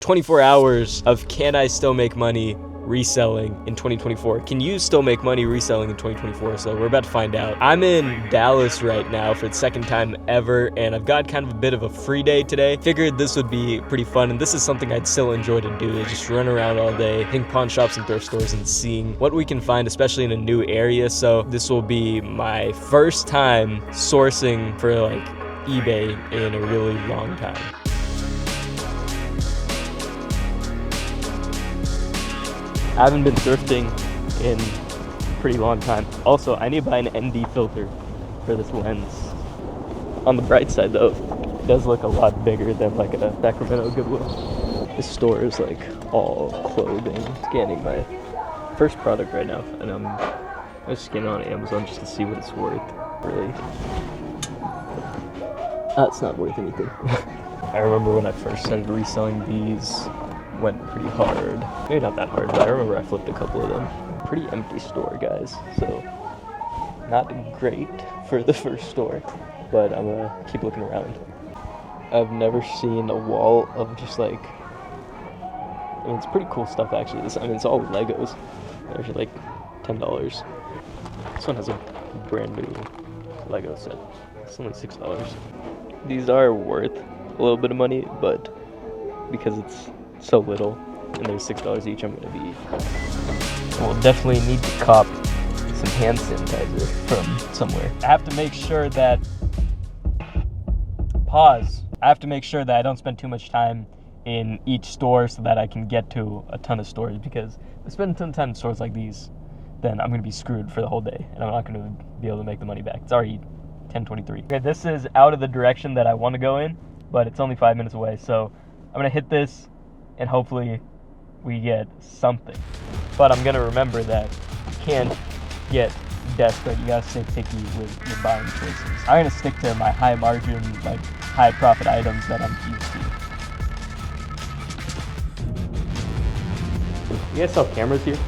24 hours of can I still make money reselling in 2024? Can you still make money reselling in 2024? So we're about to find out. I'm in Dallas right now for the second time ever, and I've got kind of a bit of a free day today. Figured this would be pretty fun, and this is something I'd still enjoy to do, just run around all day, hitting pawn shops and thrift stores and seeing what we can find, especially in a new area. So this will be my first time sourcing for like eBay in a really long time. I haven't been thrifting in a pretty long time. Also, I need to buy an ND filter for this lens. On the bright side though, it does look a lot bigger than like a Sacramento Goodwill. This store is like all clothing. Scanning my first product right now, and I'm just scanning on Amazon just to see what it's worth. Really, that's not worth anything. I remember when I first started reselling these, went pretty hard. Maybe not that hard, but I remember I flipped a couple of them. Pretty empty store, guys, so not great for the first store, but I'm gonna keep looking around. I've never seen a wall of just like, I mean, it's pretty cool stuff actually. It's all Legos. They're actually like $10. This one has a brand new Lego set. It's only $6. These are worth a little bit of money, but because it's so little and they're $6 each, I'm gonna be, we'll definitely need to cop some hand sanitizer from somewhere. I have to make sure that, I have to make sure that I don't spend too much time in each store so that I can get to a ton of stores, because if I spend a ton of time in stores like these, then I'm gonna be screwed for the whole day and I'm not gonna be able to make the money back. It's already 10:23. Okay, this is out of the direction that I want to go in, but it's only 5 minutes away, so I'm gonna hit this and hopefully we get something. But I'm gonna remember that you can't get desperate. You gotta stay picky with your buying choices. I'm gonna stick to my high margin, like high profit items that I'm used to. You guys sell cameras here?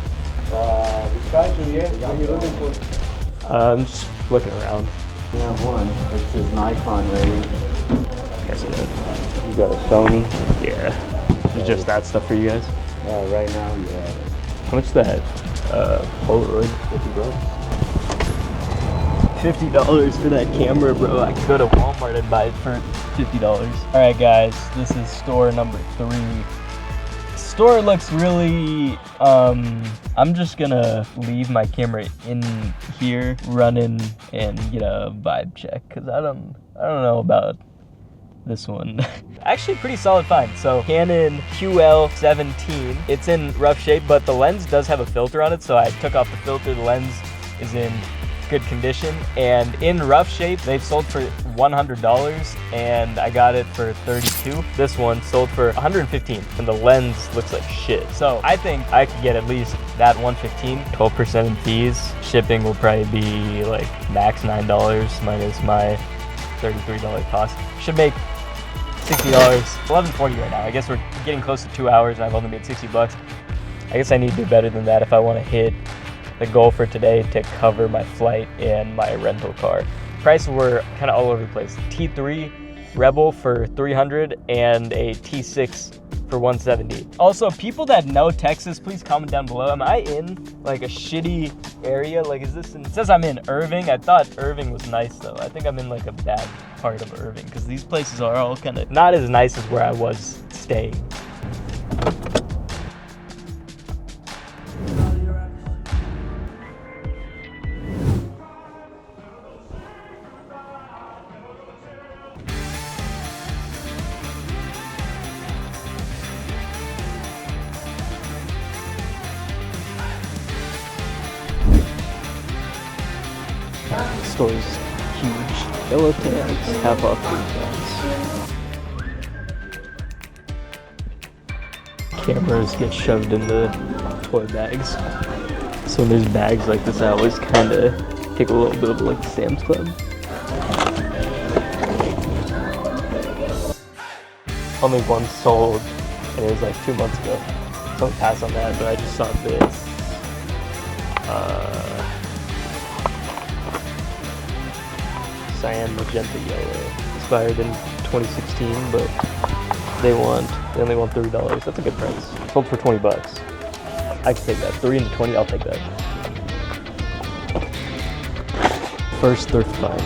We try to, yeah. What are you looking for? I'm just looking around. We have one. It says Nikon rating. Guess it. You got a Sony? Yeah. It's just that stuff for you guys? Right now, yeah. How much is that? Polaroid? $50, bro. $50 for that camera, bro. I could go to Walmart and buy it for $50. Alright guys, this is store number 3. Store looks really, I'm just gonna leave my camera in here running and get a vibe check, because I don't know about this one. Actually pretty solid find. So Canon QL17, it's in rough shape, but the lens does have a filter on it, so I took off the filter. The lens is in good condition, and in rough shape they've sold for $100 and I got it for $32. This one sold for $115 and the lens looks like shit. So I think I could get at least that $115, 12% in fees. Shipping will probably be like max $9 minus my $33 cost. Should make $60, $11.40 right now. I guess we're getting close to 2 hours and I've only made $60. I guess I need to do better than that if I want to hit the goal for today to cover my flight and my rental car. Prices were kind of all over the place. T3 Rebel for $300 and a T6 for $170. Also, people that know Texas, please comment down below. Am I in like a shitty area? Like, is this in, it says I'm in Irving. I thought Irving was nice though. I think I'm in like a bad part of Irving, because these places are all kind of not as nice as where I was staying. The store is huge. Yellow tags, half off green tags. Cameras get shoved in the toy bags. So when there's bags like this, I always kind of take a little bit of like Sam's Club. Only one sold, and it was like 2 months ago. So I'll pass on that, but I just saw this. Cyan, magenta, yellow. Expired in 2016, but they want They only want $30. That's a good price. Sold for 20 bucks. I can take that. 3 into 20, I'll take that. First thrift find.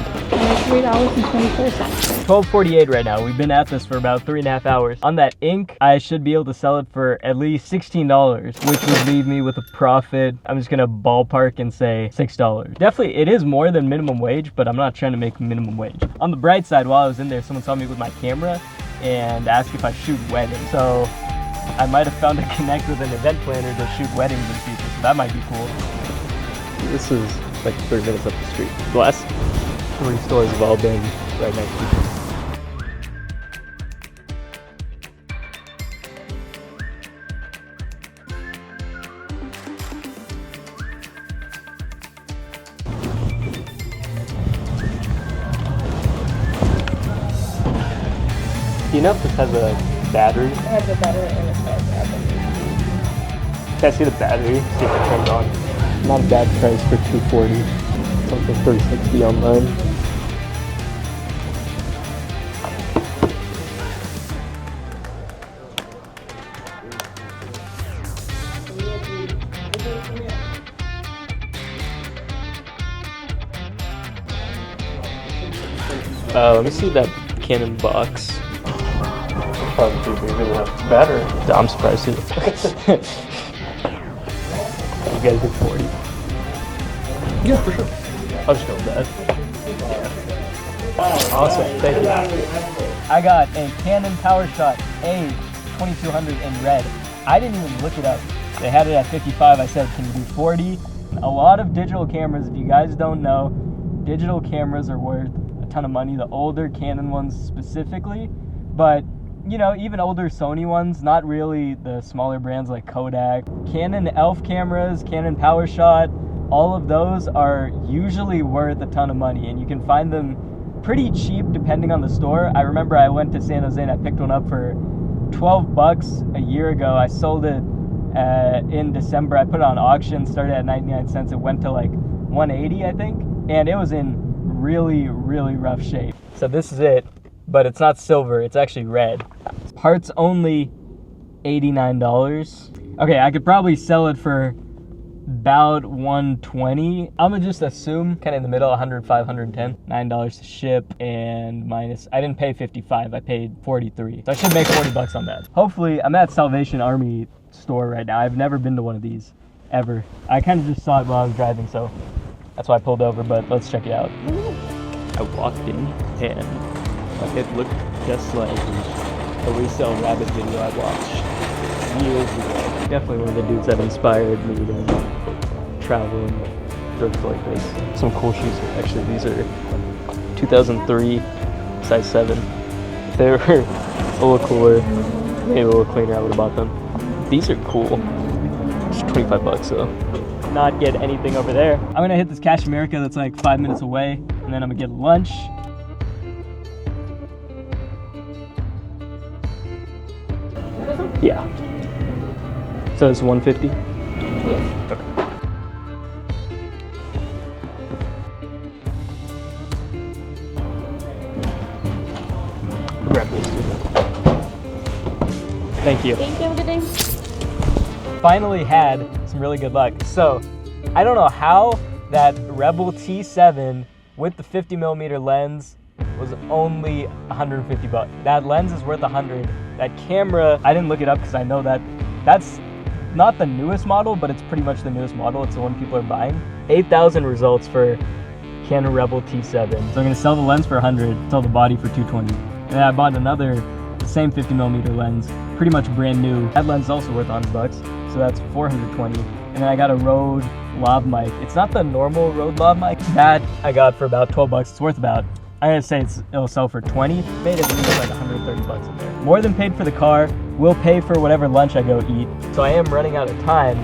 $3.24. 12:48 right now. We've been at this for about 3.5 hours. On that ink, I should be able to sell it for at least $16, which would leave me with a profit. I'm just gonna ballpark and say $6. Definitely, it is more than minimum wage, but I'm not trying to make minimum wage. On the bright side, while I was in there, someone saw me with my camera and asked if I shoot weddings. So I might have found a connect with an event planner to shoot weddings in the future, so that might be cool. This is like 30 minutes up the street. The last 3 stores have all been right next to each other. Do you know if this has a battery? It has a battery and it says Can I see the battery? See if it turns on. Not a bad price for $240. Something $360 online. Let me see that Canon box. Probably too big enough. Better. I'm surprised too. You guys did 40. Yeah, for sure. I'll just go with that. Awesome. Thank you. I got a Canon PowerShot A2200 in red. I didn't even look it up. They had it at 55. I said, can you do 40? A lot of digital cameras, if you guys don't know, digital cameras are worth a ton of money. The older Canon ones specifically, but you know, even older Sony ones, not really the smaller brands like Kodak. Canon ELPH cameras, Canon PowerShot, all of those are usually worth a ton of money, and you can find them pretty cheap depending on the store. I remember I went to San Jose and I picked one up for 12 bucks a year ago. I sold it in December. I put it on auction, started at 99 cents. It went to like 180, I think, and it was in really, really rough shape. So this is it, but it's not silver, it's actually red. Parts only $89. Okay, I could probably sell it for about $120. I'm gonna just assume kind of in the middle, 105, 110. $9 to ship and minus, I didn't pay 55, I paid 43. So I should make 40 bucks on that. Hopefully, I'm at Salvation Army store right now. I've never been to one of these, ever. I kind of just saw it while I was driving, so that's why I pulled over, but let's check it out. I walked in and it looked just like a resell rabbit video I watched years ago. Definitely one of the dudes that inspired me to travel and thrift like this. Some cool shoes. Actually, these are 2003 size 7. If they were a little cooler, maybe a little cleaner, I would have bought them. These are cool. Just 25 bucks though. Not get anything over there. I'm gonna hit this Cash America that's like 5 minutes away, and then I'm gonna get lunch. Yeah. So it's 150? Yes. Okay. Grab these two. Thank you. Thank you. Have a good day. Finally had some really good luck. So I don't know how that Rebel T7 with the 50mm lens was only 150 bucks. That lens is worth 100. That camera, I didn't look it up because I know that that's not the newest model, but it's pretty much the newest model. It's the one people are buying. 8,000 results for Canon Rebel T7. So I'm gonna sell the lens for 100, sell the body for 220. And then I bought another, the same 50mm lens, pretty much brand new. That lens is also worth 100 bucks, so that's 420. And then I got a Rode lav mic. It's not the normal Rode lav mic. That I got for about 12 bucks. It's worth about, I'm gonna say it'll sell for 20. Made at least like 130 bucks in there. More than paid for the car. Will pay for whatever lunch I go eat. So I am running out of time,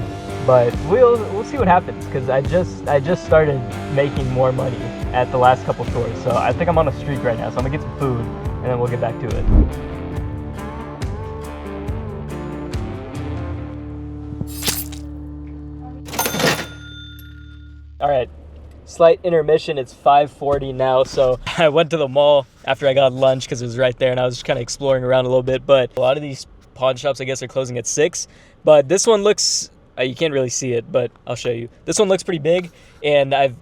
but we'll see what happens, because I just started making more money at the last couple stores. So I think I'm on a streak right now. So I'm gonna get some food and then we'll get back to it. All right. Slight intermission, it's 5:40 now, so I went to the mall after I got lunch because it was right there and I was just kind of exploring around a little bit, but a lot of these pawn shops, I guess, are closing at 6. But this one looks, you can't really see it, but I'll show you. This one looks pretty big, and I've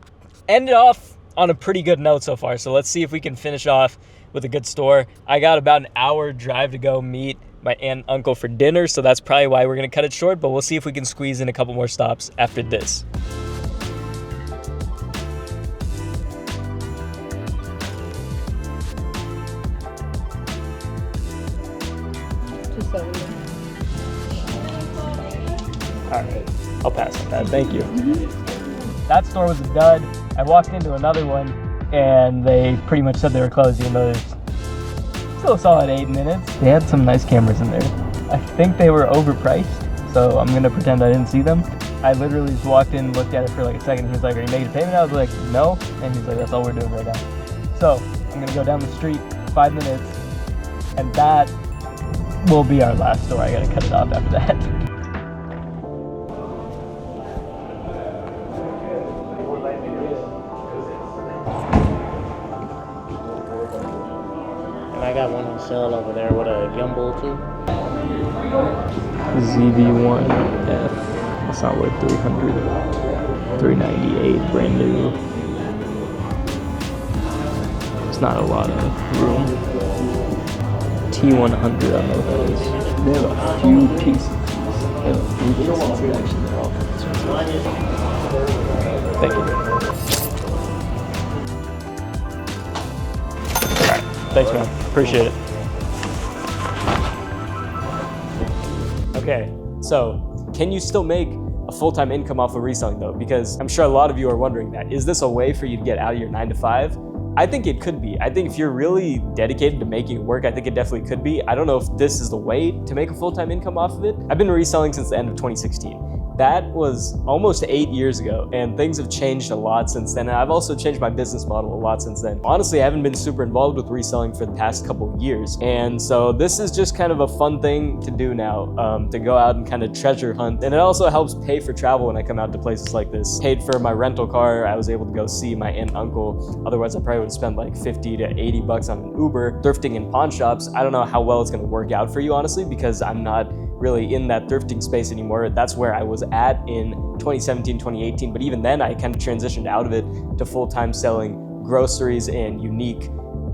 ended off on a pretty good note so far. So let's see if we can finish off with a good store. I got about an hour drive to go meet my aunt and uncle for dinner, so that's probably why we're gonna cut it short, but we'll see if we can squeeze in a couple more stops after this. All right, I'll pass on that, thank you. That store was a dud. I walked into another one and they pretty much said they were closed, even though there's still a solid 8 minutes. They had some nice cameras in there. I think they were overpriced, so I'm gonna pretend I didn't see them. I literally just walked in, looked at it for like a second. He was like, "Are you making a payment?" I was like, "No," and he's like, "That's all we're doing right now." So I'm gonna go down the street 5 minutes, and that will be our last store. I gotta cut it off after that. I got one on sale over there with a gimbal too. ZV1F. That's not worth 300. 398, brand new. It's not a lot of room. T100, I don't know what that is. They have a few pieces. They have a few pieces. Actually, they're all Thank you. Alright, thanks man. Appreciate it. Okay, so can you still make a full-time income off of reselling though? Because I'm sure a lot of you are wondering that. Is this a way for you to get out of your 9 to 5? I think it could be. I think if you're really dedicated to making it work, I think it definitely could be. I don't know if this is the way to make a full-time income off of it. I've been reselling since the end of 2016. That was almost 8 years ago, and things have changed a lot since then. And I've also changed my business model a lot since then. Honestly, I haven't been super involved with reselling for the past couple of years. And so this is just kind of a fun thing to do now, to go out and kind of treasure hunt. And it also helps pay for travel when I come out to places like this. Paid for my rental car. I was able to go see my aunt and uncle. Otherwise, I probably would spend like 50 to 80 bucks on an Uber. Thrifting in pawn shops, I don't know how well it's gonna work out for you, honestly, because I'm not really in that thrifting space anymore. That's where I was at in 2017, 2018. But even then, I kind of transitioned out of it to full-time selling groceries and unique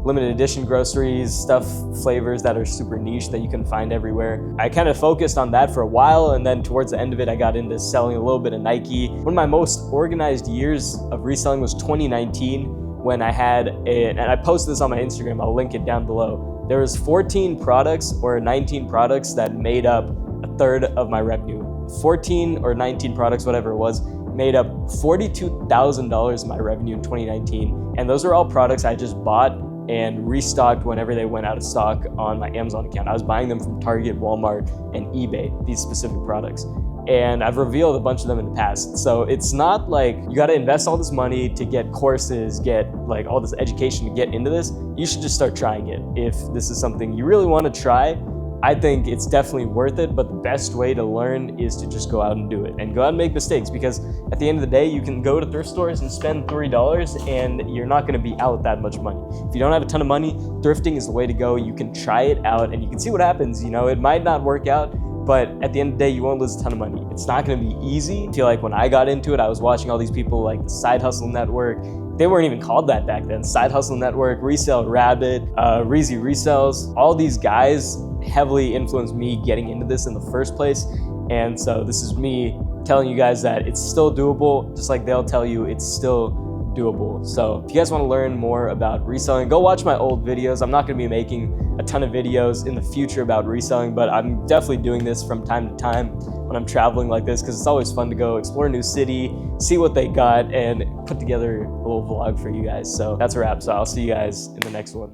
limited edition groceries, stuff, flavors that are super niche that you can find everywhere. I kind of focused on that for a while, and then towards the end of it, I got into selling a little bit of Nike. One of my most organized years of reselling was 2019, when I had and I posted this on my Instagram, I'll link it down below. There was 14 products or 19 products that made up a third of my revenue. 14 or 19 products, whatever it was, made up $42,000 of my revenue in 2019. And those are all products I just bought and restocked whenever they went out of stock on my Amazon account. I was buying them from Target, Walmart, and eBay, these specific products. And I've revealed a bunch of them in the past. So it's not like you gotta invest all this money to get courses, get like all this education to get into this. You should just start trying it. If this is something you really wanna try, I think it's definitely worth it, but the best way to learn is to just go out and do it and go out and make mistakes, because at the end of the day, you can go to thrift stores and spend $3 and you're not gonna be out that much money. If you don't have a ton of money, thrifting is the way to go. You can try it out and you can see what happens. You know, it might not work out, but at the end of the day, you won't lose a ton of money. It's not gonna be easy. I feel like when I got into it, I was watching all these people like the Side Hustle Network. They weren't even called that back then. Side Hustle Network, Resell Rabbit, Reezy Resells. All these guys heavily influenced me getting into this in the first place. And so this is me telling you guys that it's still doable, just like they'll tell you it's still doable. So if you guys want to learn more about reselling, go watch my old videos. I'm not going to be making a ton of videos in the future about reselling, but I'm definitely doing this from time to time when I'm traveling like this, because it's always fun to go explore a new city, see what they got, and put together a little vlog for you guys. So that's a wrap. So I'll see you guys in the next one.